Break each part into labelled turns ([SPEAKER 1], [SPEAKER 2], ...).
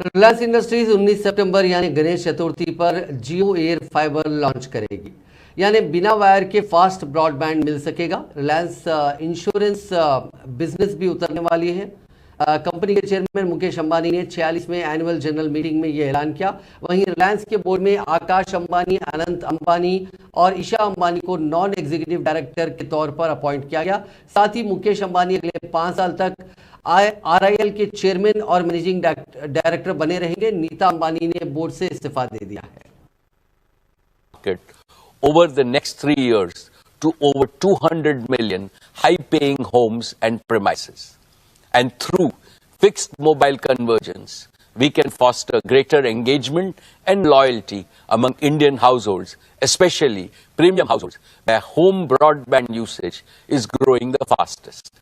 [SPEAKER 1] Reliance industries 19 सितंबर यानी गणेश चतुर्थी पर जियो air fibre launch करेगी। यानी बिना वायर के फास्ट ब्रॉडबैंड मिल सकेगा। रिलायंस इंश्योरेंस बिजनेस भी उतरने वाली है। कंपनी के चेयरमैन मुकेश अंबानी ने 46वें एनुअल जनरल मीटिंग में यह ऐलान किया। वहीं रिलायंस के बोर्ड में आकाश अंबानी, अनंत अंबानी और ईशा अंबानी को नॉन एग्जीक्यूटिव डायरेक्टर के तौर पर अपॉइंट किया गया। साथ ही मुकेश अंबानी अगले 5 साल तक RIL के चेयरमैन और मैनेजिंग डायरेक्टर बने रहेंगे। नीता अंबानी ने बोर्ड से इस्तीफा दे दिया है।
[SPEAKER 2] Over the next 3 years to over 200 million high-paying homes and premises. And through fixed mobile convergence, we can foster greater engagement and loyalty among Indian households, especially premium households, where home broadband usage is growing the fastest.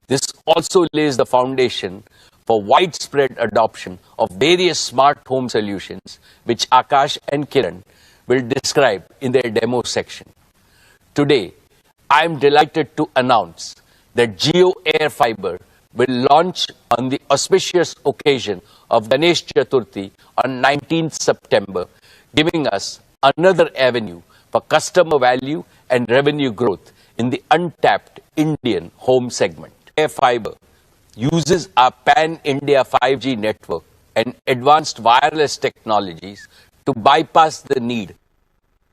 [SPEAKER 2] This also lays the foundation for widespread adoption of various smart home solutions, which Akash and Kiran will describe in their demo section. Today, I am delighted to announce that Jio AirFiber will launch on the auspicious occasion of Ganesh Chaturthi on 19th September, giving us another avenue for customer value and revenue growth in the untapped Indian home segment. AirFiber uses our pan-India 5G network and advanced wireless technologies to bypass the need